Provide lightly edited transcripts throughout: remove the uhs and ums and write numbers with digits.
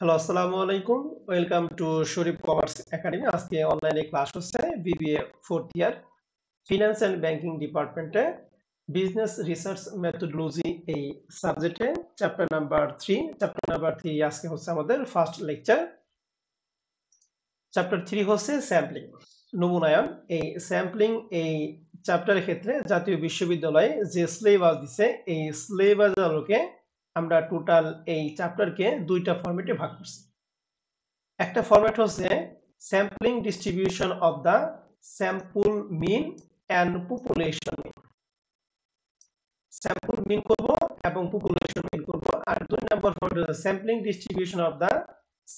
Hello, আসসালামু আলাইকুম। Welcome to Sharif commerce academy. আজকে অনলাইনে ক্লাস হচ্ছে BBA 4th year finance and banking ডিপার্টমেন্টে বিজনেস রিসার্চ মেথোডোলজি এই সাবজেক্টে চ্যাপ্টার নাম্বার 3 আজকে হচ্ছে আমাদের ফার্স্ট লেকচার। চ্যাপ্টার 3 হচ্ছে স্যাম্পলিং, নমুনায়ন। এই স্যাম্পলিং এই চ্যাপ্টারের ক্ষেত্রে জাতীয় বিশ্ববিদ্যালয়ে যে সিলেবাস দিছে এই সিলেবাস আলোকে আমরা টোটাল এই চ্যাপ্টারকে দুইটা ফরম্যাটে ভাগ করছি। একটা ফরম্যাট হচ্ছে sampling distribution of the sample mean and population mean. Sample mean করব এবং পপুলেশন মিন করব। আর দুই নম্বর ফরম্যাট হচ্ছে sampling distribution of the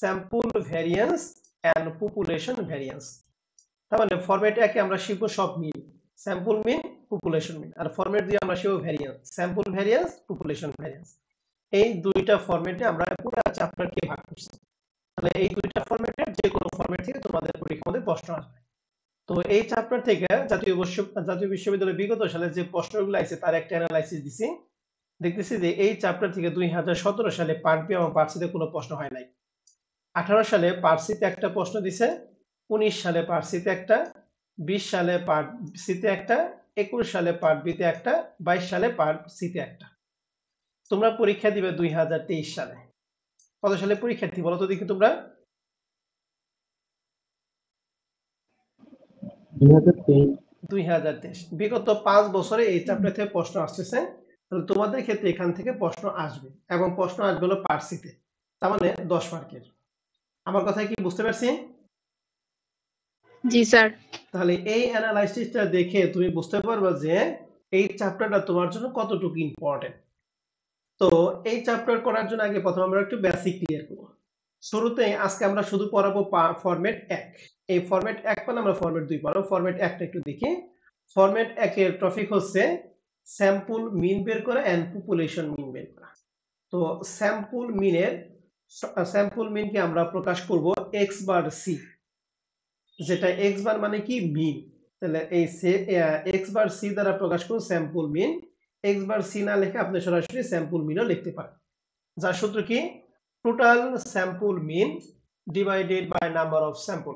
sample variance and population variance. তার মানে ফরম্যাট একে আমরা শিখবো সব mean, sample mean, population mean. আর ফরম্যাট দিয়ে আমরা শিখবো variance, sample variance, population variance. এই দুইটা ফরম্যাটে আমরা পুরো চ্যাপ্টারকে ভাগ করছি। তাহলে এই দুইটা ফরম্যাটের যে কোনো ফরম্যাট থেকে তোমাদের পরীক্ষার মধ্যে প্রশ্ন আসবে। তো এই চ্যাপ্টার থেকে জাতীয় বিশ্ববিদ্যালয় বিগত সালে যে প্রশ্নগুলো আছে তার একটা অ্যানালাইসিস দিছি। দেখতেছি যে এই চ্যাপ্টার থেকে 2017 সালে পার্ট বি এবং পার্ট সিতে কোনো প্রশ্ন হয় নাই। 18 সালে পার্ট সিতে একটা প্রশ্ন দিছে, 19 সালে পার্ট সিতে একটা, 20 সালে পার্ট সিতে একটা, 21 সালে পার্ট বিতে একটা, 22 সালে পার্ট সিতে একটা। তোমরা পরীক্ষা দিবে 2023 সালে। কত সালে পরীক্ষার্থী বলো তো দেখি তোমরা? 2023। 2023। বিগত 5 বছরে এই চ্যাপ্টার থেকে প্রশ্ন আসতেছে। তাহলে তোমাদের ক্ষেত্রে এখান থেকে প্রশ্ন আসবে এবং প্রশ্ন আসবে হলো পার্ট সিতে, তার মানে 10 মার্কের। আমার কথা কি বুঝতে পারছি? জি স্যার। তাহলে এই অ্যানালাইসিসটা দেখে তুমি বুঝতে পারবে যে এই চ্যাপ্টারটা তোমার জন্য কতটুকু ইম্পর্টেন্ট। তো এই চ্যাপ্টার করার জন্য আগে প্রথমে আমরা একটু বেসিক ক্লিয়ার করব। শুরুতে আজকে আমরা শুধু পড়াবো ফরম্যাট 1। এই ফরম্যাট 1 পালে আমরা ফরম্যাট 2 পড়াবো। ফরম্যাট 1টা একটু দেখি। ফরম্যাট 1 এর টপিক হচ্ছে স্যাম্পল মিন বের করা এন্ড পপুলেশন মিন বের করা। তো স্যাম্পল মিনকে আমরা প্রকাশ করব x বার c, যেটা x বার মানে কি মিন। তাহলে এই x বার c দ্বারা প্রকাশ করব স্যাম্পল মিন। x বার c না লিখে আপনি সরাসরি স্যাম্পল মিনও লিখতে পারেন। যার সূত্র কি? Total sample mean divided by number of sample.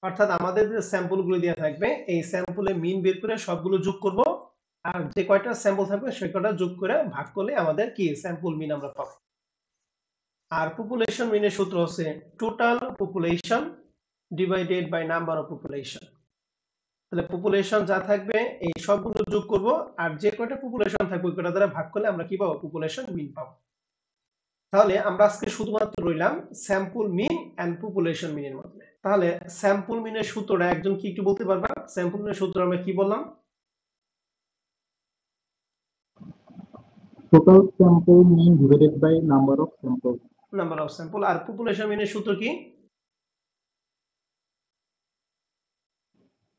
অর্থাৎ আমাদের যে স্যাম্পল গুলো দেওয়া থাকবে এই স্যাম্পলে মিন বের করে সবগুলো যোগ করব, আর যে কয়টা স্যাম্পল থাকবে সেই কয়টা যোগ করে ভাগ করলে আমাদের কি স্যাম্পল মিন আমরা পাবো। আর পপুলেশন মিনের সূত্র হচ্ছে total population divided by number of population. তাহলে পপুলেশন যা থাকবে এই সবগুলো যোগ করব, আর যে কয়টা পপুলেশন থাকবে ওই কয়টা দ্বারা ভাগ করলে আমরা কি পাবো? পপুলেশন মিন পাবো। তাহলে আমরা আজকে শুধুমাত্র রইলাম স্যাম্পল মিন এন্ড পপুলেশন মিনের মধ্যে। তাহলে স্যাম্পল মিনের সূত্রটা একজন কি একটু বলতে পারবা? স্যাম্পল মিনের সূত্র আমরা কি বললাম? Total sample mean divided by number of samples. Number of sample. আর পপুলেশন মিনের সূত্র কি?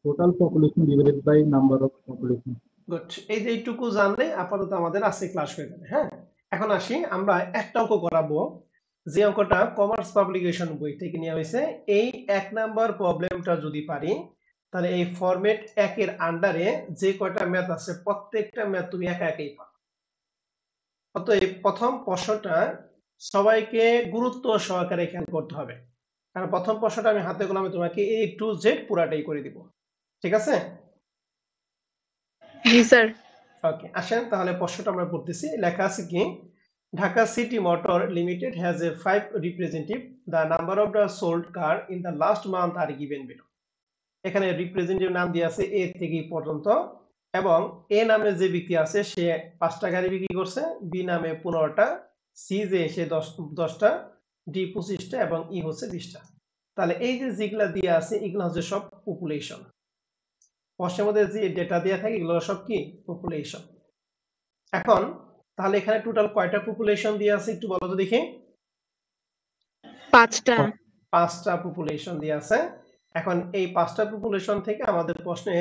Total population divided by number of population. Good. এই যে এইটুকু জানলে আপাতত আমাদের আজকে ক্লাস হয়ে যাবে। হ্যাঁ, এখন আসি আমরা একটা অঙ্ক করাবো, যে অঙ্কটা কমার্স পাবলিকেশন বই থেকে নেওয়া হয়েছে। এই 1 নাম্বার প্রবলেমটা যদি পারি তাহলে এই ফরম্যাট 1 এর আন্ডারে যে কয়টা ম্যাথ আছে প্রত্যেকটা ম্যাথ তুমি একা একাই পাবে। অতএব প্রথম প্রশ্নটা সবাইকে গুরুত্ব সহকারে খেয়াল করতে হবে, কারণ প্রথম প্রশ্নটা আমি হাতে কলমে তোমাকে A to Z পুরাটাই করে দিব। ঠিক আছে? জি স্যার। ওকে, আসেন তাহলে প্রশ্নটা আমরা পড়তেছি। লেখা আছে কি, Dhaka city motor limited has a 5 representative, the number of the sold car in the last month are given below. এখানে রিপ্রেজেন্টেটিভ নাম দিয়ে আছে এ থেকে পর্যন্ত, এবং এ নামে যে ব্যক্তি আছে সে 5টা গাড়ি বিক্রি করছে, বি নামে 15টা, সি যে সে 10টা, ডি 25টা এবং ই হচ্ছে 20টা। তাহলে এই যে যেগুলা দিয়ে আছে এগুলো হচ্ছে সব পপুলেশন। প্রশ্নের মধ্যে যে ডেটা দেওয়া থাকে এগুলো সব কি? পপুলেশন। এখন তাহলে এখানে টোটাল কয়টা পপুলেশন দিয়ে আছে একটু বলো তো দেখি। 5টা। 5টা পপুলেশন দিয়ে আছে। এখন এই 5টা পপুলেশন থেকে আমাদের প্রশ্নে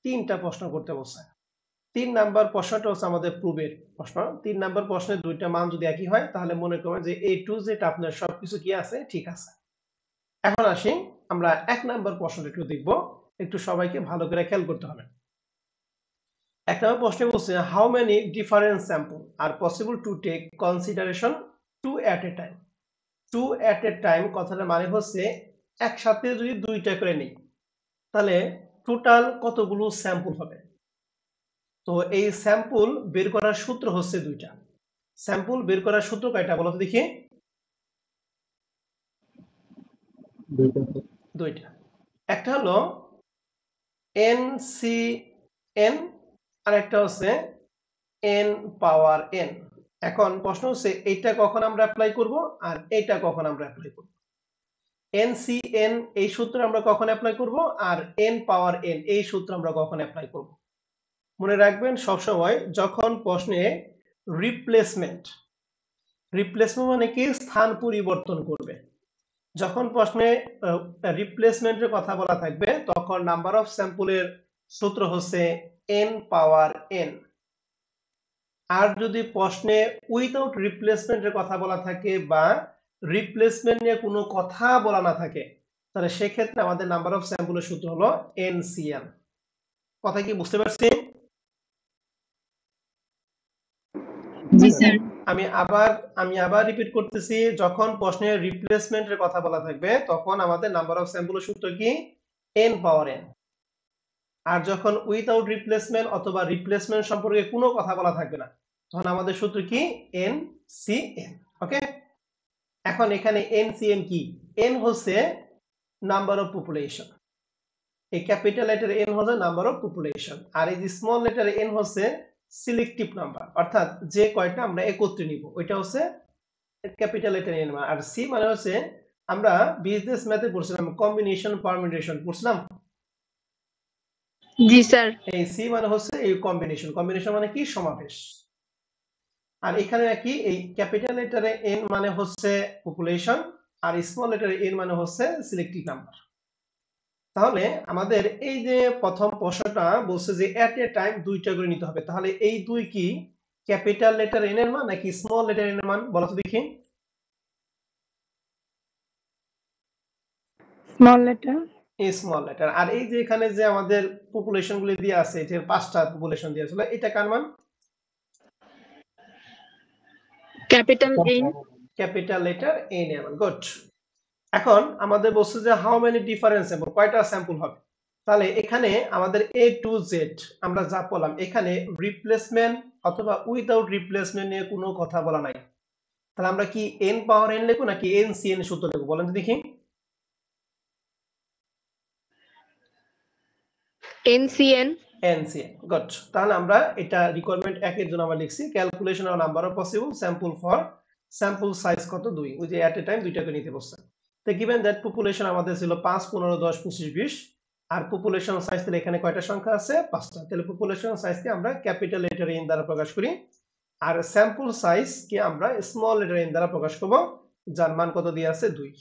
3টা প্রশ্ন করতে বলছে। 3 নাম্বার প্রশ্নটা হচ্ছে আমাদের প্রুভের প্রশ্ন। 3 নাম্বার প্রশ্নের 2টা মান যদি একই হয় তাহলে মনে করবেন যে A to Z আপনার সবকিছু কি আছে? ঠিক আছে। এখন আসি আমরা 1 নাম্বার প্রশ্নটা একটু দেখব, একটু সবাইকে ভালো করে খেয়াল করতে হবে। 1 নম্বর প্রশ্নে বলছে how many different sample are possible to take consideration two at a time. Two at a time কথাটার মানে হচ্ছে একসাথে যদি দুইটা করে নিই তাহলে টোটাল কতগুলো স্যাম্পল হবে। তো এই স্যাম্পল বের করার সূত্র হচ্ছে দুইটা। স্যাম্পল বের করার সূত্র কয়টা বলো তো দেখি? দুইটা দুইটা। একটা হলো এন সি এন আর একটা হচ্ছে এন পাওয়ার এন। এখন প্রশ্ন হচ্ছে এইটা কখন আমরা অ্যাপ্লাই করব আর এইটা কখন আমরা অ্যাপ্লাই করব। এন সি এন এই সূত্র আমরা কখন অ্যাপ্লাই করব আর এন পাওয়ার এন এই সূত্র আমরা কখন অ্যাপ্লাই করব। মনে রাখবেন সবসময় যখন প্রশ্নে রিপ্লেসমেন্ট মানে কি স্থান পরিবর্তন করবে, যখন প্রশ্নে রিপ্লেসমেন্টের কথা বলা থাকবে তখন নাম্বার অফ স্যাম্পলের সূত্র হচ্ছে এন পাওয়ার এন। আর যদি প্রশ্নে উইথাউট রিপ্লেসমেন্টের কথা বলা থাকে বা রিপ্লেসমেন্ট নিয়ে কোনো কথা বলা না থাকে তাহলে সেক্ষেত্রে আমাদের নাম্বার অফ স্যাম্পলের সূত্র হলো এনসিএন। কথা কি বুঝতে পারছি? জি স্যার। আমি আবার রিপিট করতেছি, যখন প্রশ্নে রিপ্লেসমেন্টের কথা বলা থাকবে তখন আমাদের নাম্বার অফ স্যাম্পলের সূত্র কি এন পাওয়ার এন। আর যখন উইথাউট রিপ্লেসমেন্ট অথবা রিপ্লেসমেন্ট সম্পর্কে কোনো কথা বলা থাকবে না তখন আমাদের সূত্র কি এন সি এন। ওকে, এখন এখানে এন সি এন কি? এন হচ্ছে নাম্বার অফ পপুলেশন, এই ক্যাপিটাল লেটার এন হচ্ছে নাম্বার অফ পপুলেশন, আর এই যে স্মল লেটার এন হচ্ছে সিলেক্টিভ নাম্বার, অর্থাৎ যে কয়টা আমরা একত্রে নিব ওইটা হচ্ছে ক্যাপিটাল লেটার এন। আর সি মানে হচ্ছে আমরা বিজনেস ম্যাথে পড়ছিলাম কম্বিনেশন পারমিউটেশন পড়ছিলাম। জি স্যার। এই সি মানে হচ্ছে এই কম্বিনেশন, কম্বিনেশন মানে কি সমাবেশ। আর এখানে কি এই ক্যাপিটাল লেটারে এন মানে হচ্ছে পপুলেশন আর স্মল লেটারে এন মানে হচ্ছে সিলেক্টিভ নাম্বার। তাহলে আমাদের এই যে প্রথম প্রশ্নটা বলছে যে এট এ টাইম দুইটা করে নিতে হবে, তাহলে এই দুই কি ক্যাপিটাল লেটার এন এর মান নাকি স্মল লেটার এন এর মান বলো তো দেখি? Small letter. এই স্মল লেটার। আর এই যে এখানে যে আমাদের পপুলেশন গুলি দিয়ে আছে, এটার 5টা পপুলেশন দিয়ে আছে, এটা কার মান? Capital N. Capital letter N এর মান। গুড। এখন আমাদের বলছে যে হাউ মেনি ডিফারেন্ট স্যাম্পল, কয়টা স্যাম্পল হবে। তাহলে এখানে আমাদের এ টু জেড আমরা যা বললাম এখানে রিপ্লেসমেন্ট অথবা উইদাউট রিপ্লেসমেন্ট নিয়ে কোনো কথা বলা নাই। তাহলে আমরা কি এন পাওয়ার এন লিখবো নাকি এন সি এন সূত্র লিখবো বলেন তো দেখি? এনসিএন। এনসিএন। গুড। তাহলে আমরা এটা রিকোয়ারমেন্ট 1 এর জন্য আমরা লিখছি calculation of number of possible sample for sample size কত 2, ওই যে এট এ টাইম দুইটা করে নিতে বলছে। তো গিভেন দ্যাট পপুলেশন আমাদের ছিল 5 15 10 25 20 আর পপুলেশন সাইজ তাহলে এখানে কয়টা সংখ্যা আছে 5টা, তাহলে পপুলেশন সাইজকে আমরা ক্যাপিটাল লেটার এন দ্বারা প্রকাশ করি আর স্যাম্পল সাইজ কে আমরা স্মল লেটার এন দ্বারা প্রকাশ করব যার মান কত দিয়ে আছে 2।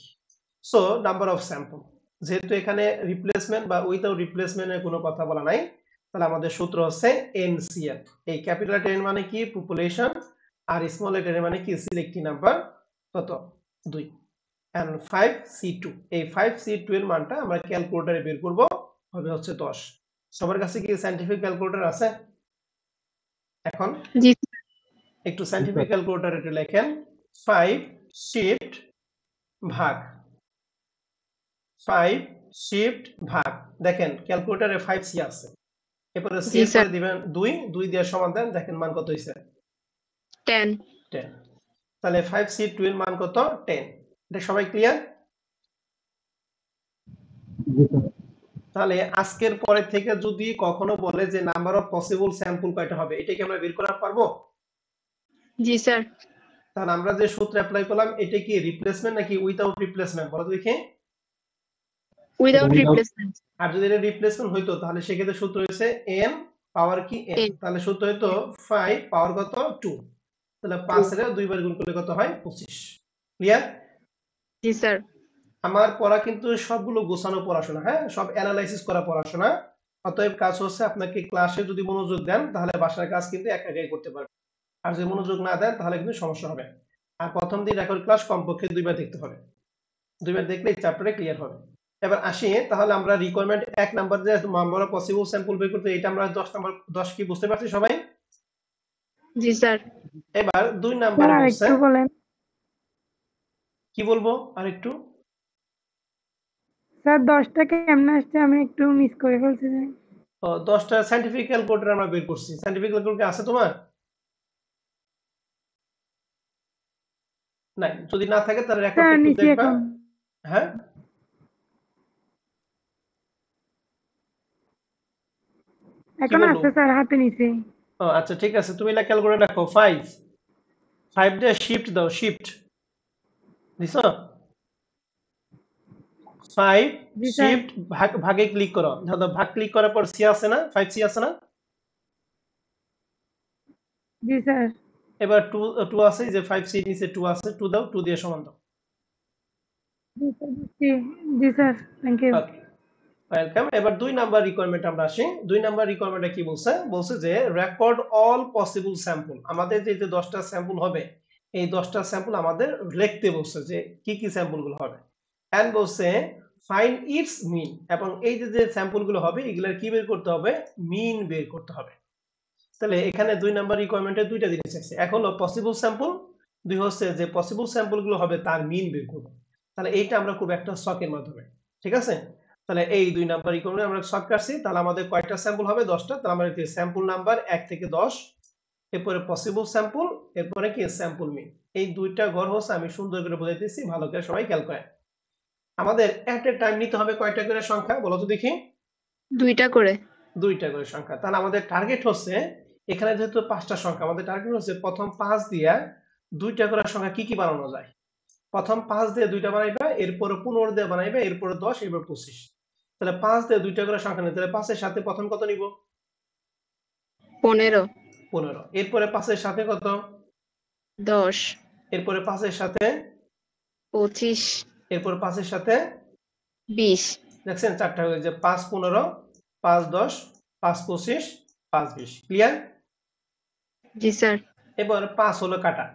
সো নাম্বার অফ স্যাম্পল, যেহেতু এখানে রিপ্লেসমেন্ট বা উইথাউট রিপ্লেসমেন্টের কোনো কথা বলা নাই তাহলে আমাদের সূত্র হচ্ছে এনসিএন। এই ক্যাপিটাল লেটার এন মানে কি পপুলেশন আর স্মল লেটার এন মানে কি সিলেক্টিভ নাম্বার কত 2 এন্ড 5c2। এই 5c2 এর মানটা আমরা ক্যালকুলেটরে বের করব, হবে হচ্ছে 10। সবার কাছে কি সায়েন্টিফিক ক্যালকুলেটর আছে? এখন জি একটু সায়েন্টিফিক ক্যালকুলেটরে একটু লেখেন 5 শিফট ভাগ 5 শিফট ভাগ, দেখেন ক্যালকুলেটরে 5c আছে, এরপরে c এর পরে দিবেন 2, 2 দিয়ে সমান দেন, দেখেন মান কত হইছে 10। 10। তাহলে 5c2 এর মান কত 10। এটা সবাই ক্লিয়ার? তাহলে আজকের পরে থেকে যদি কখনো বলে যে নাম্বার অফ পসিবল স্যাম্পল কয়টা হবে এটা কি আমরা বের করতে পারবো? জি স্যার। তাহলে আমরা যে সূত্র অ্যাপ্লাই করলাম এটা কি রিপ্লেসমেন্ট নাকি উইদাউট রিপ্লেসমেন্ট বলো দেখি? Without replacement. আর যদি এটা রিপ্লেসমেন্ট হইতো তাহলে সেক্ষেত্রে সূত্র হচ্ছে n পাওয়ার কি n, তাহলে সূত্র হইতো 5 পাওয়ার কত 2, তাহলে 5 এর 2 বার গুণ করলে কত হয় 25। ক্লিয়ার? জি স্যার। আমার পড়া কিন্তু সবগুলো গোছানো পড়াশোনা, হ্যাঁ, সব অ্যানালাইসিস করা পড়াশোনা। অতএব কাজ হচ্ছে আপনাকে ক্লাসে যদি মনোযোগ দেন তাহলে বাসার কাজ কিন্তু একা একাই করতে পারবেন, আর যদি মনোযোগ না দেন তাহলে কিন্তু সমস্যা হবে। আর প্রথম দিন রেকর্ড ক্লাস কমপক্ষে 2 বার দেখতে হবে, 2 বার দেখলে এই চ্যাপ্টারে ক্লিয়ার হবে। এবার আসি তাহলে আমরা রিকোয়ারমেন্ট 1 নাম্বার যে নাম্বার অফ পসিবল স্যাম্পল বের করতে, এটা আমরা 10 নাম্বার 10 কি বুঝতে পারছি সবাই? জি স্যার। এবার 2 নাম্বার বলছে কি বলবো আর একটু? স্যার 10টা কেমনে আসছে আমি একটু মিস করে ফেলছি। 10টা সায়েন্টিফিক ক্যালকুলেটর আমরা বের করছি। সায়েন্টিফিক ক্যালকুলেটর আছে তোমার? নাই, যদি না থাকে তাহলে রেকর্ডটা স্যার একটু নিচে দেখবা। এখন হ্যাঁ, কি বলবো? আছে স্যার হাতে নিচে। আচ্ছা ঠিক আছে, তুমি এটা খেয়াল করে রাখো। 5 দিয়ে শিফট দাও, শিফট দিছো? 5 জি স্যার। শিফট ভাগে ক্লিক করো। ধরো ভাগ ক্লিক করার পর সি আছে না, 5C আছে না? জি স্যার। এবার 2 আছে, যে 5C নিচে 2 আছে, 2 দাও, 2 দিয়ে সমান দাও। জি স্যার বুঝছি। জি sir, thank you. Okay, welcome. এবার 2 নাম্বার রিকোয়ারমেন্ট আমরা আসি। 2 নাম্বার রিকোয়ারমেন্টে কি বলছে? বলছে যে রেকর্ড অল পসিবল স্যাম্পল। আমাদের যে 10টা স্যাম্পল হবে, এই 10টা স্যাম্পল আমাদের লিখতে বলছে যে কি কি স্যাম্পল গুলো হবে। এন্ড বলছে ফাইন্ড ইটস মিন, এবং এই যে স্যাম্পল গুলো হবে এগুলোর কি বের করতে হবে? মিন বের করতে হবে। তাহলে এখানে 2 নাম্বার রিকোয়ারমেন্টে দুইটা জিনিস আছে। এক হলো পসিবল স্যাম্পল, দুই হচ্ছে যে পসিবল স্যাম্পল গুলো হবে তার মিন বের করব। তাহলে এইটা আমরা খুব একটা শখের মাধ্যমে, ঠিক আছে? তাহলে এই 2 নাম্বার রিকোয়ারমেন্ট আমরা শর্ট কাটছি। তাহলে আমাদের কয়টা স্যাম্পল হবে? 10টা। তাহলে আমরা স্যাম্পল নাম্বার 1 থেকে 10, এরপরে পসিবল স্যাম্পল, এরপরে কি স্যাম্পল মিন। এই দুইটা ঘর হচ্ছে, আমি সুন্দর করে বোঝাইতেছি, ভালো করে সবাই খেয়াল করেন। আমাদের এট এ টাইম নিতে হবে কয়টা করে সংখ্যা বলো তো দেখি? 2টা করে। 2টা করে সংখ্যা। তাহলে আমাদের টার্গেট হচ্ছে, এখানে যেহেতু 5টা সংখ্যা, আমাদের টার্গেট হচ্ছে প্রথম 5 দিয়া 2টা করে সংখ্যা কি কি বানানো যায়। প্রথম 5 দিয়ে 2টা বানাইবা, এরপরে 15 দিয়ে বানাইবা, এরপরে 10, এরপর 25। তাহলে 5 দিয়ে 2টা করে সংখ্যা নিতে, তাহলে 5 এর সাথে প্রথম কত নিব? 15, 15। এরপরে 5 এর সাথে কত? 10, এরপরে 5 এর সাথে, 25, এরপর 5 এর সাথে, 20। দেখছেন 4টা হয়ে যে 5 15, 5 10, 5 25, 5 20। ক্লিয়ার? জি স্যার। এবার 5 হলো কাটা।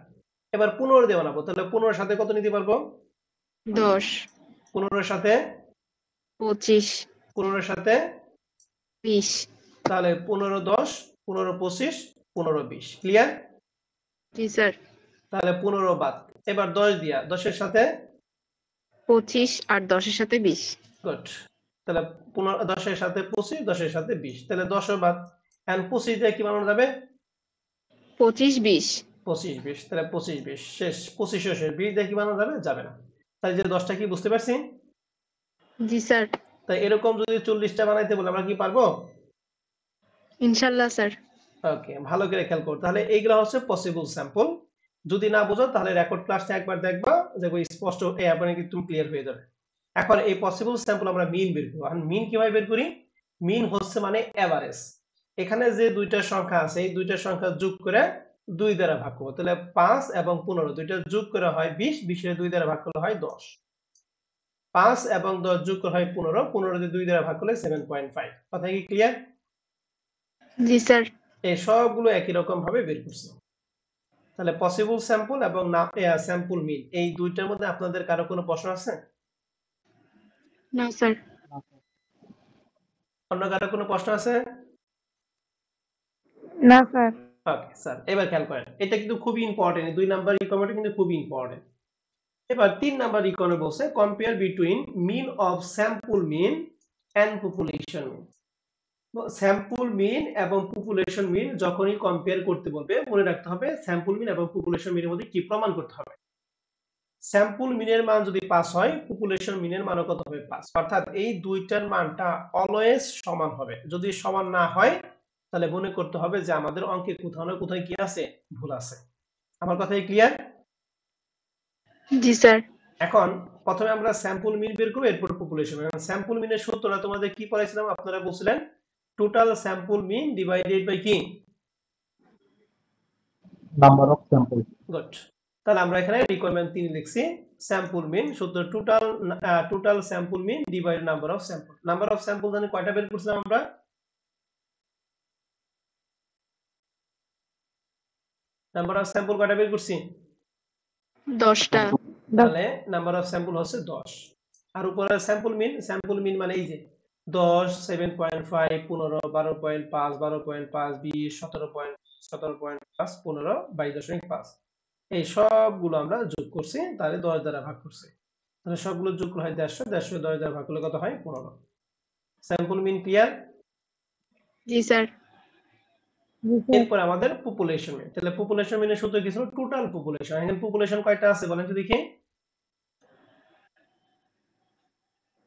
এবার 15 দিয়ে বানাবো। তাহলে 15 এর সাথে কত নিতে পারবো? 10, 15 এর সাথে, 25, 15 এর সাথে, 20। তাহলে 15 10, 15 25, 15 20। ক্লিয়ার? জি স্যার। তাহলে 15 বাদ। এবার 10 দিয়া, 10 এর সাথে, 25 আর 10 এর সাথে 20। গুড। তাহলে 10 এর সাথে 25, 10 এর সাথে 20, তাহলে 10 ও বাদ। এন্ড 25 দিয়ে কি বানানো যাবে? 25, 20। 25 20, তাহলে 25 20 শেষ। 25 ও শেষ। 20 দিয়ে কি বানানো যাবে? যাবে না। তাহলে যে 10টা কি বুঝতে পারছি? জি স্যার। তাই এরকম যদি 40টা বানাইতে বলে আমরা কি পারবো? ইনশাআল্লাহ স্যার। ওকে, ভালো করে খেয়াল করো। তাহলে এইগুলা হচ্ছে পসিবল স্যাম্পল। যদি না বুঝো তাহলে রেকর্ড ক্লাসটা একবার দেখবা, দেখো স্পষ্ট মানে কি তুমি ক্লিয়ার হয়ে যাবে। এখন এই পসিবল স্যাম্পল আমরা মিন বের করব। আর মিন কিভাবে বের করি? মিন হচ্ছে মানে এভারেজ। এখানে যে দুইটা সংখ্যা আছে, এই দুইটা সংখ্যা যোগ করে 2 দ্বারা ভাগ করব। তাহলে 5 এবং 15, দুইটা যোগ করে হয় 20, 20 এর 2 দ্বারা ভাগ করলে হয় 10। 5 এবং 10 যোগ করে হয় 15, 15 দিয়ে 2 দ্বারা ভাগ করলে 7.5। কথা কি ক্লিয়ার? জি স্যার। এই সবগুলো একই রকম ভাবে বের করছি। তাহলে পসিবল স্যাম্পল এবং স্যাম্পল মিন, এই দুইটার মধ্যে আপনাদের কারো কোনো প্রশ্ন আছে? না স্যার। অন্য কারো কোনো প্রশ্ন আছে? না স্যার। ওকে স্যার, এবার খেয়াল করেন, এটা কিন্তু খুবই ইম্পর্টেন্ট। 2 নাম্বার রিকোয়ারমেন্ট কিন্তু খুবই ইম্পর্টেন্ট। এবার 3 নাম্বার রিকোয়ারমেন্ট বলছে compare between mean of sample mean and population mean. Sample mean এবং পপুলেশন মিন যখনই কম্পেয়ার করতে বলবে, মনে রাখতে হবে স্যাম্পল মিন এবং পপুলেশন মিনের মধ্যে কি প্রমাণ করতে হবে। স্যাম্পল মিনের মান যদি 5 হয়, পপুলেশন মিনের মানও কত হবে? 5। অর্থাৎ এই দুইটার মানটা অলওয়েজ সমান হবে। যদি সমান না হয় তাহলে মনে করতে হবে যে আমাদের অঙ্কে কোথাও না কোথাও কি আছে? ভুল আছে। আমার কথা কি ক্লিয়ার? জি স্যার। এখন প্রথমে আমরা স্যাম্পল মিন বের করব, এরপর পপুলেশন। স্যাম্পল মিনের সূত্রটা তোমাদের কি পড়াইছিলাম? আপনারা বলছিলেন total sample mean divided by কি? Number of sample. গুড। তাহলে আমরা এখানে রিকোয়ারমেন্ট 3 লিখছি। স্যাম্পল মিন সূত্র total sample mean divide number of sample. Number of sample জানি কয়টা বের করছিলাম আমরা? নাম্বার অফ স্যাম্পল কয়টা বের করছি? 10টা। তাহলে নাম্বার অফ স্যাম্পল হচ্ছে 10। আর উপরে স্যাম্পল মিন মানে এই যে 10, 7.5, 15, 12.5, 12.5, 20, 17.5, 15, 22.5। এই সবগুলো আমরা যোগ করছি, তাহলে 10 দ্বারা ভাগ করছি। তাহলে সবগুলো যোগ করা হয় 150, 150 10 দ্বারা ভাগ করলে কত হয়? 15। স্যাম্পল মিন ক্লিয়ার? জি স্যার। জি স্যার এরপর আমাদের পপুলেশন মিন। তাহলে পপুলেশন মিনের সূত্র কি ছিল? Total population. এখানে পপুলেশন কয়টা আছে বলেন তো দেখি?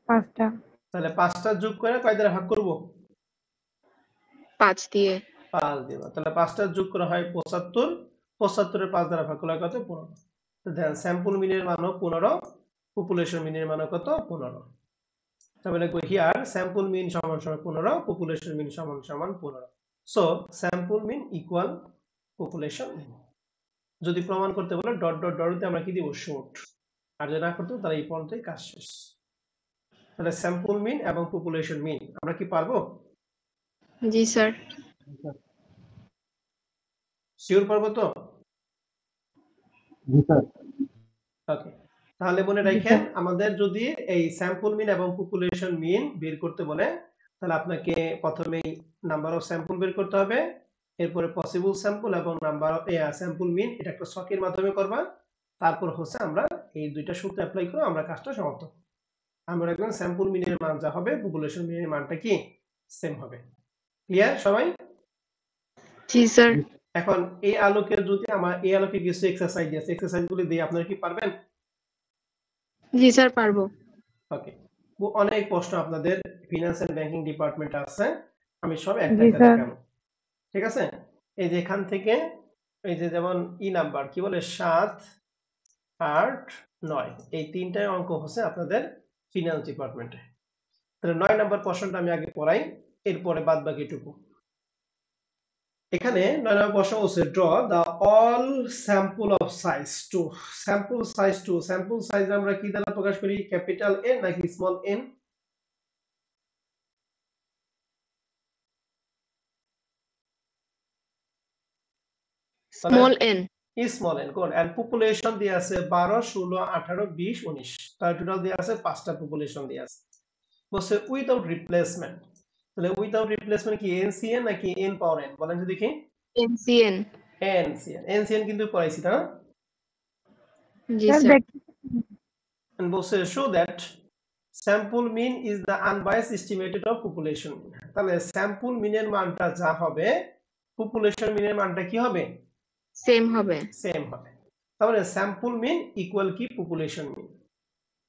5টা তাহলে 5টা যোগ করে কয় দ্বারা ভাগ করব? 5 দিয়ে। 5 দিব। তাহলে 5টা যোগ করা হয় 75, 75 এর 5 দ্বারা ভাগ করলে কত? 15। তো দেখেন স্যাম্পল মিনের মানও 15, পপুলেশন মিনের মানও কত? 15। তাহলে লিখব হিয়ার স্যাম্পল মিন সমান সমান 15, পপুলেশন মিন সমান সমান 15। সো স্যাম্পল মিন ইকুয়াল পপুলেশন মিন। যদি প্রমাণ করতে বলে ডট ডট ডট দিয়ে আমরা কি দিব? শর্ট। আর যদি না করতে তাহলে এই পর্যন্তই কাজ শেষ। তাহলে স্যাম্পল মিন এবং পপুলেশন মিন আমরা কি পারবো? জি স্যার। শিওর পারবো তো? জি স্যার। ওকে, তাহলে মনে জি রাখেন স্যার আমাদের যদি এই স্যাম্পল মিন এবং পপুলেশন মিন বের করতে বলে তাহলে আপনাকে প্রথমেই নাম্বার অফ স্যাম্পল বের করতে হবে, এরপরে পসিবল স্যাম্পল এবং নাম্বার অফ স্যাম্পল মিন এটা একটা ছকের মাধ্যমে করবা। তারপর হচ্ছে আমরা এই দুইটা সূত্র অ্যাপ্লাই করে আমরা কাজটা সমাপ্ত করব। আমরা দেখবেন স্যাম্পল মিনের মান যা হবে পপুলেশন মিনের মানটা কি সেম হবে। ক্লিয়ার সবাই? জি স্যার। এখন এই আলোকে যদি এই আলোকে কিছু এক্সারসাইজ আছে, এক্সারসাইজগুলো দিয়ে আপনারা কি পারবেন? জি স্যার পারবো। ওকে, অনেক প্রশ্ন আপনাদের ফিনান্স এন্ড ব্যাংকিং ডিপার্টমেন্ট আছে, আমি সব একটা জি একটা স্যার দেখাবো। ঠিক আছে? এই যে এখান থেকে এই যে যেমন নাম্বার কি বলে 7, 8, 9 এই তিনটায় অঙ্ক হচ্ছে আপনাদের ফিনান্স ডিপার্টমেন্টে। তাহলে 9 নাম্বার প্রশ্নটা আমি আগে পড়াই, এরপরে বাদ বাকিটুকু। এখানে 9 নম্বর প্রশ্ন হচ্ছে draw the all sample of size two. Sample size two, sample size আমরা কি দ্বারা প্রকাশ করি? ক্যাপিটাল এন নাকি small N? Small N. Small N code. And population দিয়ে আছে 12, 16, 18, 20, 19। তার টোটাল দিয়ে আছে 5টা পপুলেশন দিয়ে আছে। বলছে উইদাউট রিপ্লেসমেন্ট। তাহলে উইদাউট রিপ্লেসমেন্ট কি এনসিএন নাকি এন পাওয়ার এন বলেন তো দেখি? এনসিএন। এনসিএন। এনসিএন কিন্তু পড়াইছি না? জি স্যার স্যার। and বলছে show that sample mean is the unbiased estimated of population mean। তাহলে স্যাম্পল মিনের মানটা যা হবে পপুলেশন মিনের মানটা কি হবে? সেম হবে। সেম হবে। তাহলে স্যাম্পল মিন ইকুয়াল কি পপুলেশন মিন।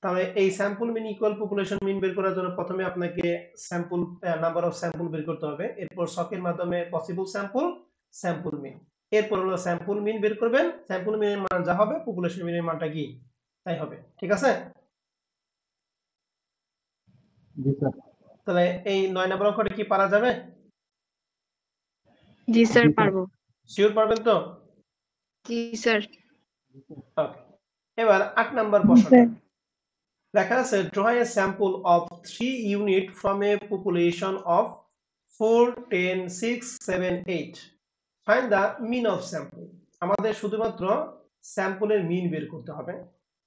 তাহলে এই স্যাম্পল মিন ইকুয়াল পপুলেশন মিন বের করার জন্য প্রথমে আপনাকে স্যাম্পল নাম্বার অফ স্যাম্পল বের করতে হবে, এরপর ছকের মাধ্যমে পসিবল স্যাম্পল, স্যাম্পল মিন, এরপর হলো স্যাম্পল মিন বের করবেন, স্যাম্পল মিনের মান যা হবে পপুলেশন মিনের মানটা কি তাই হবে। ঠিক আছে? জি স্যার। তাহলে এই 9 নম্বর অঙ্কটা কি পারা যাবে? জি স্যার জি স্যার। পারবো। শিওর পারবেন তো? জি স্যার। ওকে, এবার 8 নম্বর জি প্রশ্নটা স্যার দেখা আছে draw a sample of 3 unit from a population of 4, 10, 6, 7, 8, find the mean of sample। আমাদের শুধুমাত্র স্যাম্পলের মিন বের করতে হবে।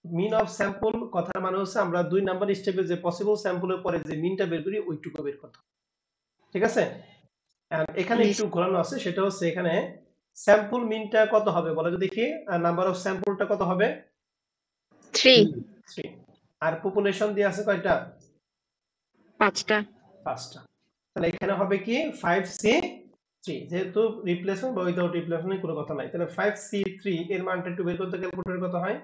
মিন অফ স্যাম্পল কথার মানে হচ্ছে আমরা 2 নাম্বার স্টেপে যে পসিবল স্যাম্পলের পরে যে মিনটা বের করি ওইটুকু বের করতে হবে। ঠিক আছে? এখানে জি একটু ঘোরানো আছে, সেটা হচ্ছে এখানে স্যাম্পল মিনটা কত হবে বলো তো দেখি? নাম্বার অফ স্যাম্পলটা কত হবে? 3। 3। আর পপুলেশন দিয়ে আছে কয়টা? 5টা। 5টা। তাহলে এখানে হবে কি 5C3, যেহেতু রিপ্লেসমেন্ট বা উইদাউট রিপ্লেসমেন্ট কোনো কথা নাই। তাহলে 5C3 এর মানটা একটু বের করতে ক্যালকুলেটরে কত হয়?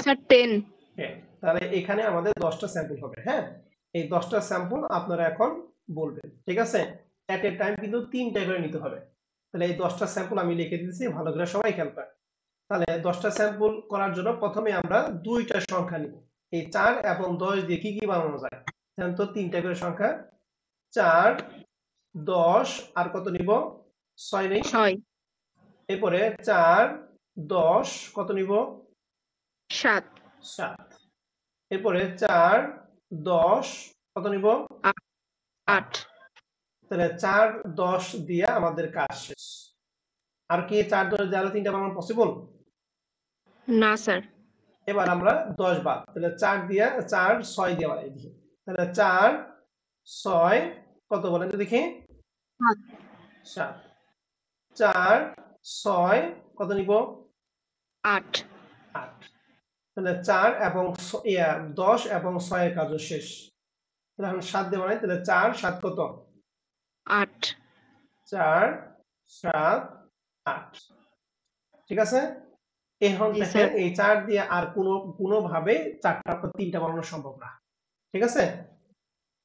স্যার 10। হ্যাঁ, তাহলে এখানে আমাদের 10টা স্যাম্পল হবে। হ্যাঁ, এই 10টা স্যাম্পল আপনারা এখন বলবেন। ঠিক আছে? এট এ টাইম কিন্তু 3টা করে নিতে হবে। তাহলে এই 10টা স্যাম্পল আমি লিখে দিয়েছি, ভালো করে সবাই খেয়াল করেন। তাহলে 10টা স্যাম্পল করার জন্য প্রথমে আমরা দুইটা সংখ্যা নিব। এই 4 এবং 10 দিয়ে কি কি বানানো যায়? জানেন তো 3টা করে সংখ্যা 4, 10 আর কত নিব? 6 নেই? 6। এরপরে 4, 10 কত নিব? 7। 7। এরপরে 4, 10 কত নিব? 8। তাহলে 4, 10 দিয়ে আমাদের কাজ শেষ। আর কি 4, 10 দিয়ে আরো 3টা বানানো পসিবল? না স্যার। এবার আমরা 10 বাদ, তাহলে 4 দিয়ে 4, 6 দিয়ে বানাই দিই। তাহলে 4, 6 কত বলেন তো দেখি? 7 7 4 6 কত নিব? 8 8 তাহলে 4 এবং 10 এবং 6 এর কাজও শেষ। তাহলে এখন 7 দিয়ে বানাই, তাহলে 4 7 কত? 8 4 7 8 ঠিক আছে? এখন জি দেখেন স্যার এই 4 দিয়ে আর কোনোভাবে 4টা 3টা বানানো সম্ভব না। ঠিক আছে?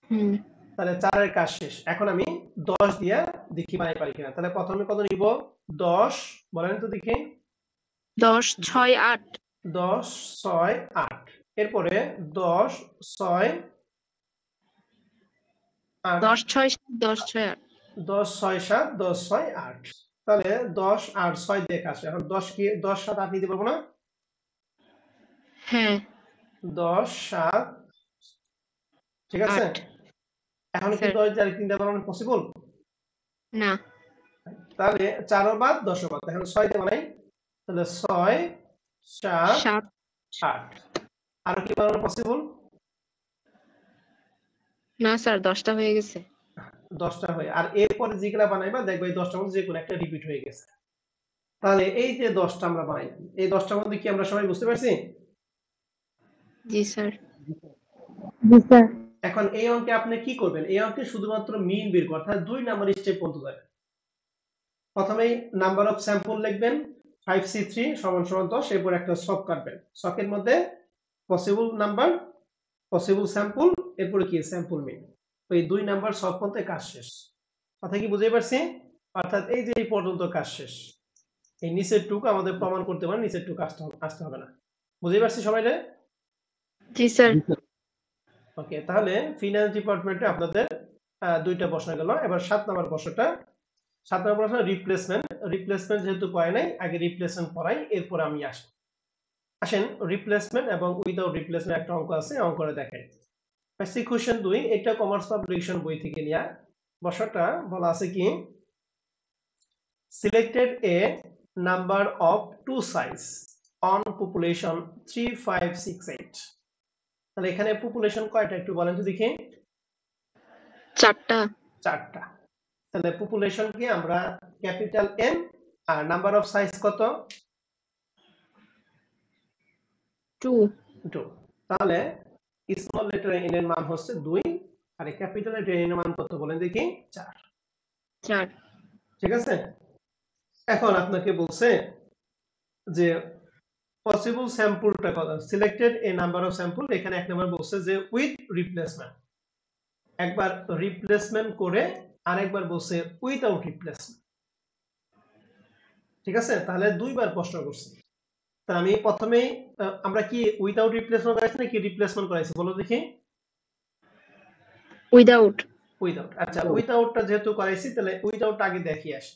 হুম তাহলে 4 এর কাজ শেষ। এখন আমি 10 দিয়ে দেখি বানাই পারি কিনা। তাহলে প্রথমে কত নিব? 10 বলেন তো দেখি? 10 6 8 10 6 8 এরপরে 10 6 8 10 6 10 6 8 10 6 7 10 6 8 তাহলে 10 8 6 দিয়ে কাজ শেষ। এখন 10 কি 10 7 8 নিতে পারবো না? হ্যাঁ 10 7 ঠিক আছে? 8 এখন কি স্যার 10 দিয়ে আর 3টা বানানো পসিবল? না তাহলে 4 ও বাদ 10 ও বাদ। এখন 6 দিয়ে বানাই। তাহলে 6 7 7 8 আর কি বানানো পসিবল? না স্যার 10টা হয়ে গেছে 10টা হয়। আর এরপরে যেগুলা বানাইবা দেখবা এই 10টার মধ্যে যে কোনো একটা রিপিট হয়ে গেছে। তাহলে এই যে 10টা আমরা বানাইলাম, এই 10টার মধ্যে কি আমরা সবাই বুঝতে পারছি? জি স্যার জি স্যার এখন এই অঙ্কে আপনি কি করবেন? এই অঙ্কে শুধুমাত্র মিন বের করতে হয়, 2 নাম্বার স্টেপ পর্যন্ত যাবেন। প্রথমেই নাম্বার অফ স্যাম্পল লিখবেন 5C3 = 10, এরপর একটা ছক কাটবেন। ছকের মধ্যে পসিবল নাম্বার, পসিবল স্যাম্পল, এরপরে কি স্যাম্পল মিন। এই 2 নাম্বার ছক পর্যন্ত কাজ শেষ। কথা কি বুঝতে পারছি? অর্থাৎ এই যে এই পর্যন্ত কাজ শেষ। এই নিচের টুকু আমাদের প্রমাণ করতে পারেন, নিচের টুকু আসতে হবে না। বুঝতে পারছি সবাইরে? জি স্যার ওকে, তাহলে ফিনান্স ডিপার্টমেন্টে আপনাদের 2টা প্রশ্ন গেল। এবার 7 নম্বর প্রশ্নটা। 7 নম্বর প্রশ্ন রিপ্লেসমেন্ট। রিপ্লেসমেন্ট যেহেতু পড়াই নাই, আগে রিপ্লেসমেন্ট পড়াই, এরপর আমি আসি। আসেন রিপ্লেসমেন্ট এবং উইদাউট রিপ্লেসমেন্ট একটা অঙ্ক আছে, অঙ্কটা দেখাই। কোয়েশ্চেন 2, এটা কমার্স পাবলিকেশন বই থেকে নেওয়া। প্রশ্নটা বলা আছে কি? Selected A number of 2 size on population 3568। তাহলে এখানে পপুলেশন কয়টা একটু বলেন তো দেখি? 4টা 4টা। তাহলে পপুলেশন কি আমরা ক্যাপিটাল এন, আর নাম্বার অফ সাইজ কত? 2 2। তাহলে স্মল লেটার এন এর মান হচ্ছে 2, আর ক্যাপিটাল লেটার এন এর মান কত বলেন দেখি? 4। 4 ঠিক আছে? এখন আপনাকে বলছে যে পসিবল স্যাম্পলটা কত? Selected A number of sample, এখানে এক নাম্বার বলছে যে উইথ রিপ্লেসমেন্ট। একবার রিপ্লেসমেন্ট করে আরেকবার বলছে উইদাউট রিপ্লেসমেন্ট। ঠিক আছে? তাহলে দুইবার প্রশ্ন করছে। তা আমি প্রথমেই আমরা কি উইদাউট রিপ্লেসমেন্ট করাইছি নাকি রিপ্লেসমেন্ট করাইছি বলো দেখি? Without without. আচ্ছা, উইদাউটটা যেহেতু করাইছি তাহলে উইদাউট আগে দেখি আসি।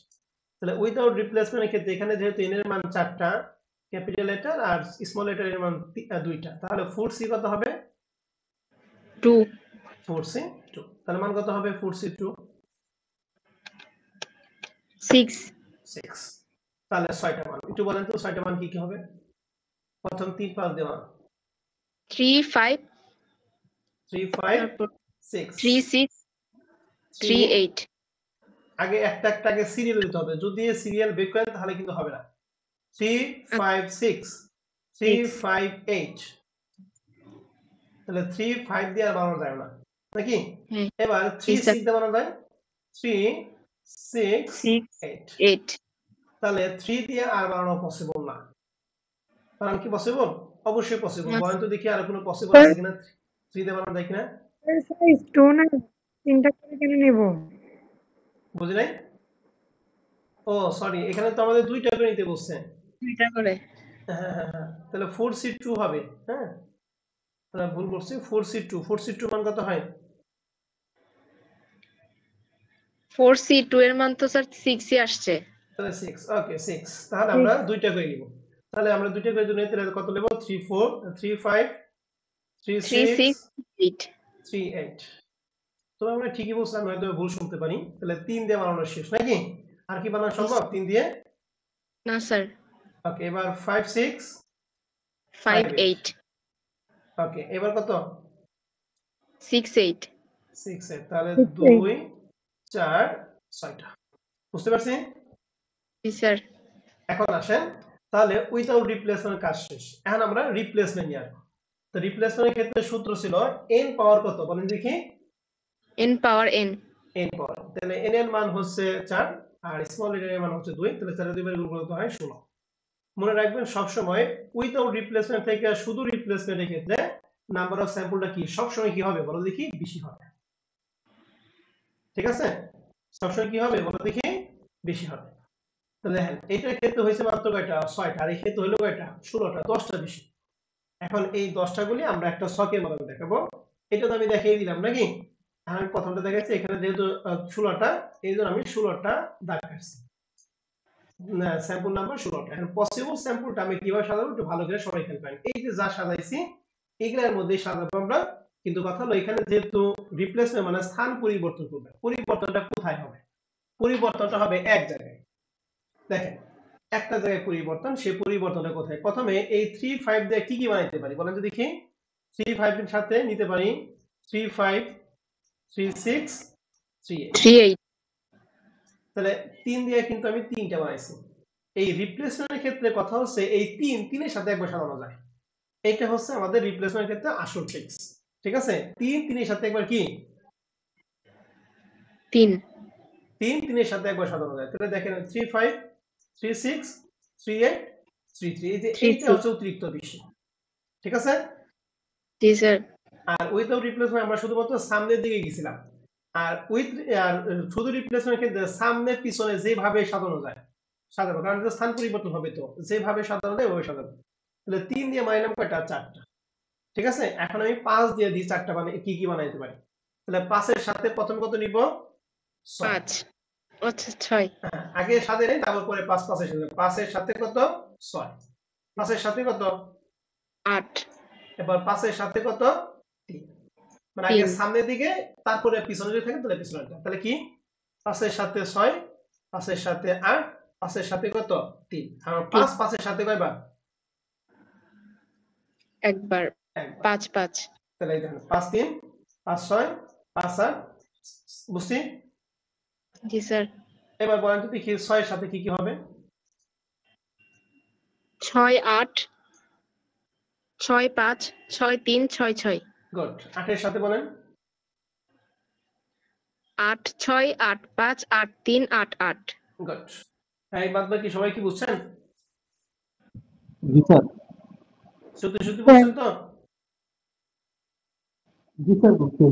তাহলে উইদাউট রিপ্লেসমেন্টের ক্ষেত্রে এখানে যেহেতু এন এর মান 4টা, ক্যাপিটাল লেটার আর স্মল লেটার এর মান 2টা, তাহলে 4C কত হবে? 2 4C 2। তাহলে মান কত হবে 4C 2? 6 6। তাহলে 6টা মান একটু বলেন তো 6টা মান কি কি হবে? প্রথম 3 5 দেওয়া 3 5 3 5 তারপর 6 3 6 3 8 আগে একটা একটা আগে সিরিয়াল দিতে হবে। যদি সিরিয়াল ব্রেক করেন তাহলে কিন্তু হবে না। 3 5 6 3 5 8। তাহলে 3 5 দিয়ে আর বানানো যায় না নাকি? হ্যাঁ এবার 3 6 দিয়ে বানানো যায় 3 6 6 8। 8 তাহলে 3 দিয়ে আর বানানো পসিবল না। কারণ কি পসিবল? অবশ্যই পসিবল। বলেন তো দেখি আর কোনো পসিবল আছে কিনা 3 দিয়ে বানানো যায় কিনা? স্যার স্টোন আর 3টা করে কেন নেব? বুঝি নাই? ও সরি, এখানে তো আমাদের 2টা করে নিতে বলছে। 2টা করে হ্যাঁ। তাহলে 4C2 হবে। হ্যাঁ, তাহলে ভুল করছি। 4C2 4C2 মান কত হয়? 4C2 এর মান তো স্যার 6 ই আসছে তাহলে 6। ওকে 6। তাহলে আমরা 2টা করে নিব। তাহলে আমরা 2টা করে যদি তাহলে কত নেব? 3 4 3 5 3 3 6 6 8 3 8। তো আমরা ঠিকই বলছিলাম, হয়তো ভুল শুনতে পারি। তাহলে 3 দিয়ে বানানো শেষ নাকি? আর কি বানানো সম্ভব 3 দিয়ে? না স্যার ওকে, এবার 5 6 5 8 ওকে, এবার কত? 6 8 6 8। তাহলে 6 2 4 6টা। বুঝতে পারছি? জি স্যার। এখন আসেন তাহলে উইথআউট রিপ্লেসমেন্ট কাজ শেষ। এখন আমরা রিপ্লেসমেন্ট নিয়ে আসবো। তো রিপ্লেসমেন্টের ক্ষেত্রে সূত্র ছিল n পাওয়ার কত বলেন দেখি? n পাওয়ার n। n পাওয়ার, তাহলে n এর মান হচ্ছে 4 আর স্মল n এর মান হচ্ছে 2, তাহলে 4 2 বার গুণ করতে হয় 16। মনে রাখবেন সবসময় উইথআউট রিপ্লেসমেন্ট থেকে শুধু রিপ্লেসমেন্টের ক্ষেত্রে নাম্বার অফ স্যাম্পলটা কি সবসময় কি হবে বলো দেখি? বেশি হবে। ঠিক আছে? সবসময় কি হবে বলো দেখি? বেশি হবে। তাহলে দেখেন এটার ক্ষেত্রে হয়েছে মাত্র কয়টা? 6টা। আর এই ক্ষেত্রে হলো কয়টা? 16টা, 10টা বেশি। এখন এই 10টা গুলি আমরা একটা ছকের মাধ্যমে দেখাবো। এটা তো আমি দেখিয়ে দিলাম নাকি? আমি প্রথমটা দেখাচ্ছি, এখানে যেহেতু 16টা, এই জন্য আমি 16টা দাগ কাটছি। স্যাম্পল নাম্বার 16টা। এখন পসিবল স্যাম্পলটা আমি কিভাবে সাজাবো একটু ভালো করে সবাই খেয়াল করেন। এই যে যা সাজাইছি এগুলোর মধ্যে সাজাবো আমরা, কিন্তু কথা হলো এখানে যেহেতু রিপ্লেসমেন্ট মানে স্থান পরিবর্তন করবে, পরিবর্তনটা কোথায় হবে? পরিবর্তনটা হবে এক জায়গায়। দেখেন একটা জায়গায় পরিবর্তন, সেই পরিবর্তনটা কোথায়? প্রথমে এই 3 5 দিয়ে কি কি বানাইতে পারি বলেন তো দেখি? 3 5 এর সাথে নিতে পারি 3 5 3 6 3 8। 38। তাহলে 3 দিয়ে কিন্তু আমি 3টা বানাইছি। এই রিপ্লেসমেন্টের ক্ষেত্রে কথা হচ্ছে এই 3 এর সাথে একবার সাজানো যায়। এটা হচ্ছে আমাদের রিপ্লেসমেন্টের ক্ষেত্রে আসল ট্রিক্স। ঠিক আছে? 3 এর সাথে একবার কি? 3 3 এর সাথে একবার সাজানো যায়। তাহলে দেখেন 3 5 3 6 3 8 3 3, এই যে 3 এইটা 3। হচ্ছে অতিরিক্ত বেশি। ঠিক আছে? জি স্যার। আর উইথআউট রিপ্লেসমেন্ট আমরা শুধুমাত্র সামনের দিকে গেছিলাম। আর শুধু রিপ্লেসমেন্ট ক্ষেত্রে সামনে পিছনে যেভাবে সাজানো যায় সাজাবো, কারণ এটা স্থান পরিবর্তন হবে, তো যেভাবে সাজানো যায় ওইভাবে সাজাবো। তাহলে 3 দিয়ে মাইনাম কয়টা? 4টা। ঠিক আছে? এখন আমি 5 দিয়ে দিই 4টা বানাই, কি কি বানাইতে পারি? তাহলে 5 এর সাথে প্রথম কত নিব? 6। 5। আচ্ছা 6। হ্যাঁ, আগে সাথে নেই, তারপর পরে 5 5 এর সাথে। 5 এর সাথে কত? 6। 5 এর সাথে কত? 8। এবার 5 এর সাথে কত? 3। মানে আগে 3। সামনের দিকে, তারপরে পিছনে যদি থাকে তাহলে পিছনেরটা। তাহলে কি? 5 এর সাথে 6, 5 এর সাথে 8, 5 এর সাথে কত? 3। আর 5 5 এর সাথে কয়বার? একবার। একবার। 5 5। তাহলে এই দেখেন 5 3 5 6 5 8। বুঝছি? জি স্যার। এবার বলেন তো দেখি 6 এর সাথে কি কি হবে? 6 8 6 5 6 3 6 6। গুড। 8 এর সাথে বলেন? 8 6 8 5 8 3 8 8। গুড। এই বাদ বাকি সবাই কি বুঝছেন? জি স্যার। সত্যি সত্যি বুঝছেন তো? জি স্যার বুঝছি।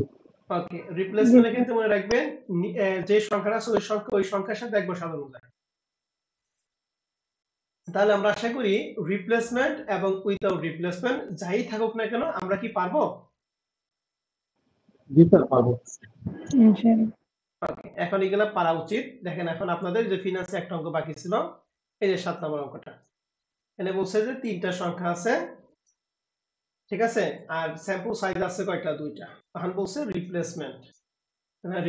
ওকে, রিপ্লেসমেন্টের ক্ষেত্রে মনে রাখবেন যে সংখ্যাটা আছে ওই সংখ্যার সাথে একবার সাজানো যায়। তাহলে আমরা আশা করি রিপ্লেসমেন্ট এবং উইথআউট রিপ্লেসমেন্ট যাই থাকুক না কেন আমরা কি পারবো? জি স্যার পাবো। ইনশাআল্লাহ। ওকে, এখন এগুলো পারা উচিত। দেখেন এখন আপনাদের যে ফিনান্সে একটা অঙ্ক বাকি ছিল, এই যে 7 নম্বর অঙ্কটা। এখানে বলছে যে 3টা সংখ্যা আছে, ঠিক আছে? আর স্যাম্পল সাইজ আছে কয়টা? 2টা। এখন বলছে রিপ্লেসমেন্ট।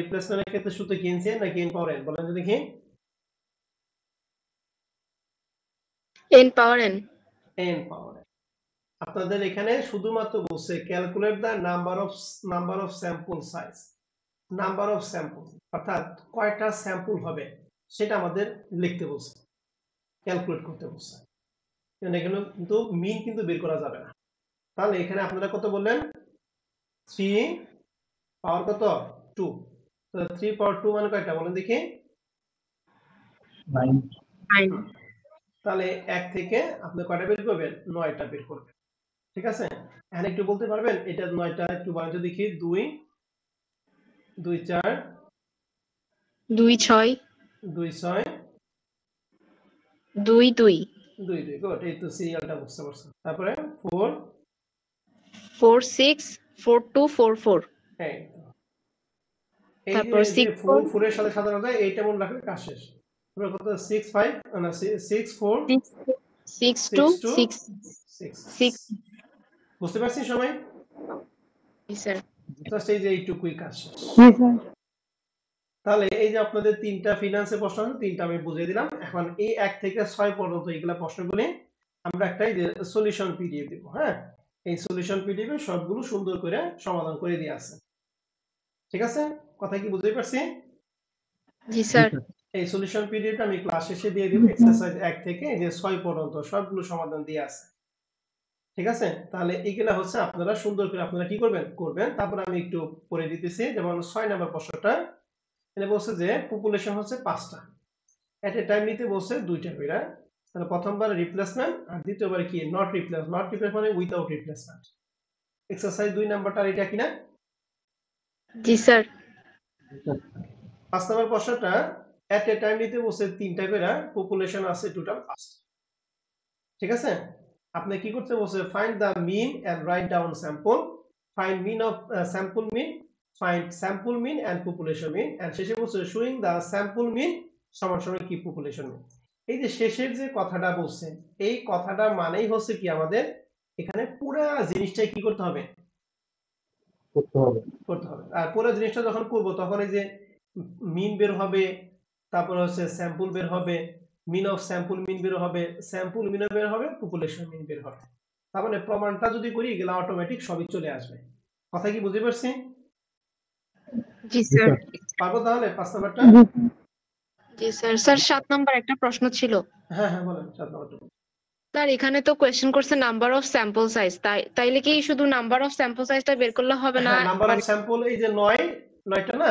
রিপ্লেসমেন্টের ক্ষেত্রে শুধু কি এনসিএন নাকি এন পাওয়ার এন বলেন তো দেখি? n পাওয়ার n। এন পাওয়ার এন। আপনাদের এখানে শুধুমাত্র বলছে calculate the number of sample size, number of sample, অর্থাৎ কয়টা স্যাম্পল হবে সেটা আমাদের লিখতে বলছে, ক্যালকুলেট করতে বলছে। এখানে কিন্তু মিন কিন্তু বের করা যাবে না। তাহলে এখানে আপনারা কত বললেন? 3 পাওয়ার কত? 2। তো 3 পাওয়ার 2 মানে কয়টা বলেন দেখি? 9। 9। তাহলে 1 থেকে আপনি কয়টা বের করবেন? 9টা বের করবেন। ঠিক আছে? এখানে একটু বলতে পারবেন এটা 9টা একটু বানাতে দেখি? 2 2 4 2 6 2 6 2 2 2 2। গুড, এই তো সিরিয়ালটা বুঝতে পারছেন। তারপরে 4 4 6 4 2 4 4। এই এই তারপর যে 6 4 4 4 এর সাথে সাজানো যায় এইটা মনে রাখলে কাজ শেষ। তারপরে কত? 6 5 না 6 4 6 2 6 2 6 6। 6। বুঝতে পারছেন সবাই? জি স্যার। জাস্ট এই যে এইটুকুই কাজ শেষ। জি স্যার। তাহলে এই যে আপনাদের 3টা ফিনান্সের প্রশ্ন আছে, 3টা আমি বুঝিয়ে দিলাম। এখন এই 1 থেকে 6 পর্যন্ত এইগুলা প্রশ্নগুলি আমরা একটা এই যে সলিউশন পিডিএফ দিব। হ্যাঁ, এই সলিউশন পিডিএফে সবগুলো সুন্দর করে সমাধান করে দিয়ে আছে। ঠিক আছে? কথা কি বুঝতে পারছি? জি স্যার। এই সলিউশন পিডিএফটা আমি ক্লাস শেষে দিয়ে দিব, এক্সারসাইজ 1 থেকে এই যে 6 পর্যন্ত সবগুলো সমাধান দিয়ে আছে। ঠিক আছে? তাহলে এগুলা হচ্ছে আপনারা সুন্দর করে আপনারা কি করবেন। তারপর আমি একটু পড়ে দিতেছি। যেমন 6 নাম্বার প্রশ্নটা এখানে বলছে যে পপুলেশন হচ্ছে 5টা। এট এ টাইম নিতে বলছে 2টা কইরা। তাহলে প্রথমবার রিপ্লেসমেন্ট আর দ্বিতীয়বার কি নট রিপ্লেস। নট রিপ্লেস মানে উইথআউট রিপ্লেসমেন্ট। এক্সারসাইজ 2 নাম্বারটা এটা কিনা? জি স্যার। 5 নাম্বার প্রশ্নটা এট এ টাইম নিতে বলছে 3টা কইরা, পপুলেশন আছে টোটাল 5টা। ঠিক আছে? আপনি কি করতে বলছে find the mean and write down sample, find mean of sample mean, find sample mean and population mean, and শেষে বলছে শোয়িং দ্য স্যাম্পল মিন সমান সমান কি পপুলেশন মিন। এই যে শেষের যে কথাটা বলছে, এই কথাটা মানেই হচ্ছে কি আমাদের এখানে পুরো জিনিসটাই কি করতে হবে করতে হবে। আর পুরো জিনিসটা যখন করব তখন এই যে মিন বের হবে, তারপর হচ্ছে স্যাম্পল বের হবে, মিন অফ স্যাম্পল মিন বের হবে, স্যাম্পল মিন বের হবে, পপুলেশন মিন বের হবে। তার মানে প্রমাণটা যদি করি এগুলা অটোমেটিক সবই চলে আসবে। কথা কি বুঝতে পারছি? জি স্যার। পারবো তাহলে 5 নাম্বারটা? জি স্যার। স্যার 7 নাম্বার একটা প্রশ্ন ছিল। হ্যাঁ হ্যাঁ বলেন 7 নাম্বারটা। স্যার এখানে তো কোয়েশ্চেন করছে নাম্বার অফ স্যাম্পল সাইজ, তাইলে কি শুধু নাম্বার অফ স্যাম্পল সাইজটা বের করলে হবে না? হ্যাঁ নাম্বার অফ মানে স্যাম্পল এই যে 9টা না,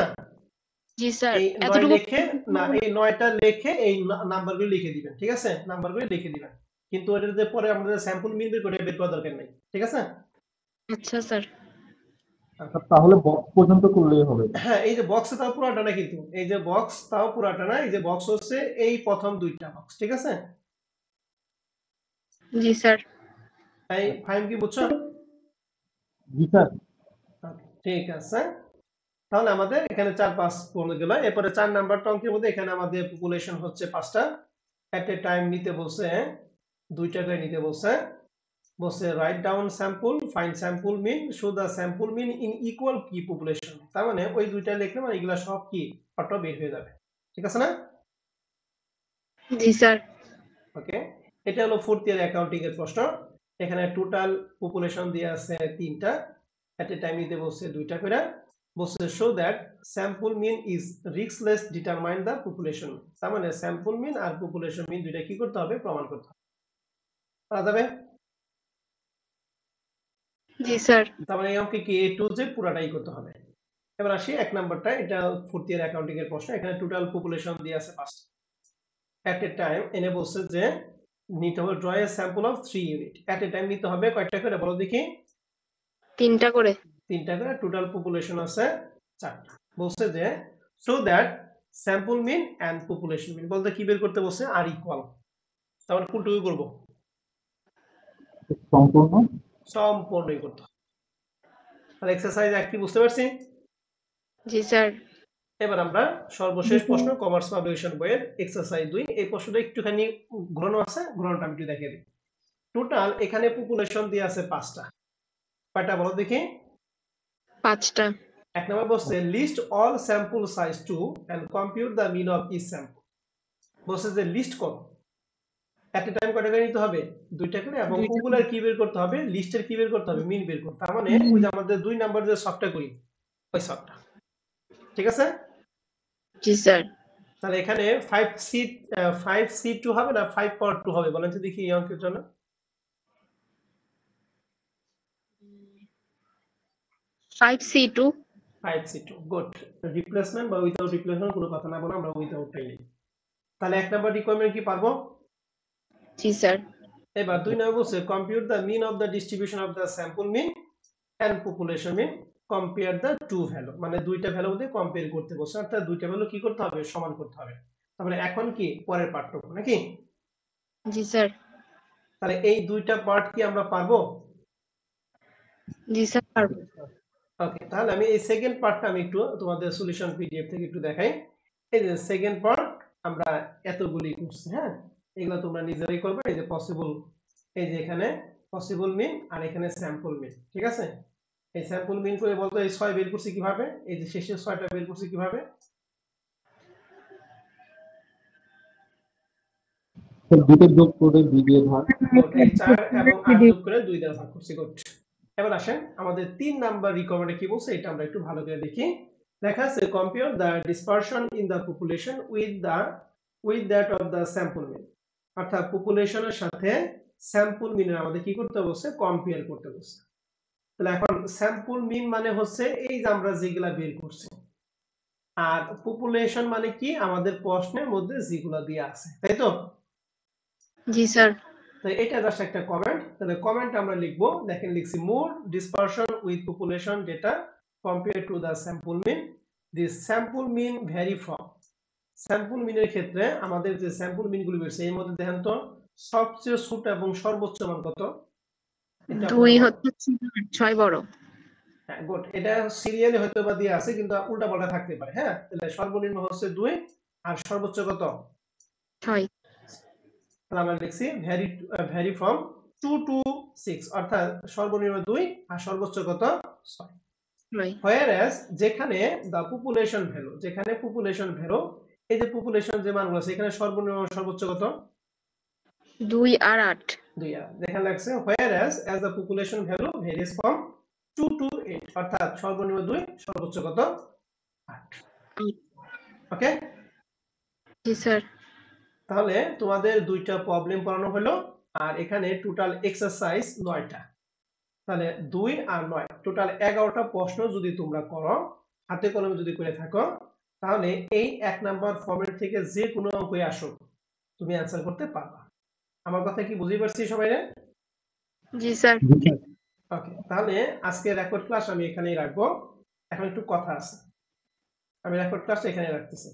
জি স্যার। এই 9 এতটুকু লিখে না, এই 9টা লিখে এই নাম্বারগুলো লিখে দিবেন। ঠিক আছে? নাম্বারগুলো লিখে দিবেন। কিন্তু এটার যে পরে আমাদের স্যাম্পল মিন বের করে বের করার দরকার নাই। ঠিক আছে? আচ্ছা স্যার। তাহলে বক্স পর্যন্ত করলেই হবে। হ্যাঁ এই যে বক্স তাও পুরাটা না, কিন্তু এই যে বক্স তাও পুরাটা না, এই যে বক্স হচ্ছে এই প্রথম 2টা বক্স। ঠিক আছে? জি স্যার। তাই ফাইম কি বুঝছো? জি স্যার। ঠিক আছে। তাহলে আমাদের এখানে 4-5 পড়ে গেল। এরপরে 4 নাম্বারটা অঙ্কের মধ্যে এখানে আমাদের পপুলেশন হচ্ছে 5টা। এট এ টাইম নিতে বলছে 2টা করে নিতে বলছে। বলছে write down sample, find sample mean, show the sample mean in equal কি পপুলেশন। তার মানে ওই 2টা লিখলে মানে এগুলা সব কি অটো বের হয়ে যাবে। ঠিক আছে না? জি স্যার। ওকে, এটা হলো 4th ইয়ার অ্যাকাউন্টিং এর প্রশ্ন। এখানে টোটাল পপুলেশন দিয়ে আছে 3টা, এট এ টাইম নিতে বলছে 2টা করে। বলছে show that sample mean is riskless determine the population. তার মানে স্যাম্পল মিন আর পপুলেশন মিন দুইটা কি করতে হবে প্রমাণ করতে হবে। পারা যাবে? জি স্যার। তার মানে এই অঙ্কে কি এ টু জেড পুরাটাই করতে হবে। এবার আসি 1 নাম্বারটা, এটা 4th ইয়ার অ্যাকাউন্টিং এর প্রশ্ন। এখানে টোটাল পপুলেশন দিয়ে আছে 5টা। এট এ টাইম এনে বলছে যে নিতে হবে draw A sample of 3 unit. At a time নিতে হবে কয়টা করে বলো দেখি? 3টা করে। 3টা করে, টোটাল পপুলেশন আছে 4টা। বলছে যে so that sample mean and population mean বলতে কি বের করতে বলছে আর ইকুয়াল। তারপর কোনটুকু করব? সম্পূর্ণ। সম্পূর্ণই করতে হবে। তাহলে এক্সারসাইজ 1 কি বুঝতে পারছি? জি স্যার। এবার আমরা সর্বশেষ প্রশ্ন কমার্স পাবলিকেশন বইয়ের এক্সারসাইজ 2। এই প্রশ্নটা একটুখানি ঘোরানো আছে, ঘোরানোটা আমি একটু দেখিয়ে দিই। টোটাল এখানে পপুলেশন দিয়ে আছে 5টা। কয়টা বলো দেখি? 5টা। 1 নম্বর বলছে list all sample size two and compute the mean of each sample. বলছে যে লিস্ট কর, এট এ টাইম কয়টা করে নিতে হবে? 2টা করে, এবং পপুলার কি বের করতে হবে, লিস্টের কি বের করতে হবে, মিন বের করতে। তার মানে ওই যে আমাদের 2 নাম্বার যে সবটা করি ওই সবটা। ঠিক আছে? জি স্যার। তাহলে এখানে 5C2 হবে না 5 পাওয়ার 2 হবে বলেন তো দেখি এই অঙ্কের জন্য? 5C2। 5C2 good. রিপ্লেসমেন্ট বা উইদাউট রিপ্লেসমেন্ট কোনো কথা না বলে আমরা উইদাউটটাই নিই। তাহলে 1 নাম্বার রিকোয়ারমেন্ট কি পারবো? জি স্যার। এবার 2 নাম্বার বলছে compute the mean of the distribution of the sample mean and population mean, compare the two value. মানে দুইটা ভ্যালু মধ্যে কম্পেয়ার করতে বলছে, অর্থাৎ দুইটা ভ্যালু কি করতে হবে সমান করতে হবে। তারপরে এখন কি পরের পার্টটুকু নাকি? জি স্যার। তাহলে এই দুইটা পার্ট কি আমরা পারবো? জি স্যার পারবো। ওকে, তাহলে আমি এই সেকেন্ড পার্টটা আমি একটু তোমাদের সলিউশন পিডিএফ থেকে একটু দেখাই। এই যে সেকেন্ড পার্ট আমরা এতগুলি করছি, হ্যাঁ এগুলো তোমরা নিজেরাই করবে। এই যে পসিবল, এই যে এখানে পসিবল মিন আর এখানে স্যাম্পল মিন। ঠিক আছে? এই স্যাম্পল মিন করে বলতো এই 6 বের করছি কিভাবে, এই যে শেষের 6টা বের করছি কিভাবে? দুটোর যোগ করে 2 দিয়ে ভাগ। এই 4 এবং 8 যোগ করে 2 দ্বারা ভাগ করছি। গুড। এবার আসেন আমাদের 3 নাম্বার রিকোয়ারমেন্টে কি বলছে এটা আমরা একটু ভালো করে দেখি। লেখা আছে compare the dispersion in the population with that of the sample mean, অর্থাৎ পপুলেশনের সাথে স্যাম্পল মিনের আমাদের কি করতে বলছে, কম্পেয়ার করতে বলছে। তাহলে এখন স্যাম্পল মিন মানে হচ্ছে এই যে আমরা যেগুলা বের করছি, আর পপুলেশন মানে কি আমাদের প্রশ্নের মধ্যে যেগুলা দেয়া আছে, তাই তো? জি স্যার। তো এটা জাস্ট একটা কমেন্ট। তাহলে কমেন্ট আমরা লিখবো, দেখেন লিখছি more dispersion with population data compare to the sample mean, this sample mean vary from. Sample মিনের ক্ষেত্রে আমাদের যে স্যাম্পল মিনগুলো বেরছে এর মধ্যে দেখেন তো সবচেয়ে ছোট এবং সর্বোচ্চ মান কত? এটা 2 হচ্ছে 6 বড়। হ্যাঁ গুড, এটা সিরিয়ালি হয়তো বা দিয়ে আছে কিন্তু উল্টা পাল্টা থাকতে পারে। হ্যাঁ, তাহলে সর্বনিম্ন হচ্ছে 2 আর সর্বোচ্চ কত? 6। তাহলে আমরা লিখছি ভ্যারি ফ্রম 2 to 6, অর্থাৎ সর্বনিম্ন 2 আর সর্বোচ্চ কত? 6। whereas যেখানে the population value, যেখানে population value, এই যে population যে মানগুলো আছে এখানে সর্বনিম্ন সর্বোচ্চ কত? 2 আর 8। 2 আর যেখানে লাগছে whereas as the population value varies from 2 to 8, অর্থাৎ সর্বনিম্ন 2 সর্বোচ্চ কত? 8। ওকে, জি স্যার। তাহলে তোমাদের দুইটা প্রবলেম পড়ানো হলো আর এখানে টোটাল এক্সারসাইজ 9টা। তাহলে 2 আর 9 টোটাল 11টা প্রশ্ন যদি তোমরা করো, হাতে কলমে যদি করে থাকো, তাহলে এই 1 নাম্বার ফর্মেট থেকে যে কোনো অঙ্কই আসুক তুমি অ্যানসার করতে পারবা। আমার কথা কি বুঝতে পারছি সবাই? জি স্যার। ওকে, তাহলে আজকে রেকর্ড ক্লাস আমি এখানেই রাখবো। এখন একটু কথা আছে, আমি রেকর্ড ক্লাস এখানে রাখতেছি।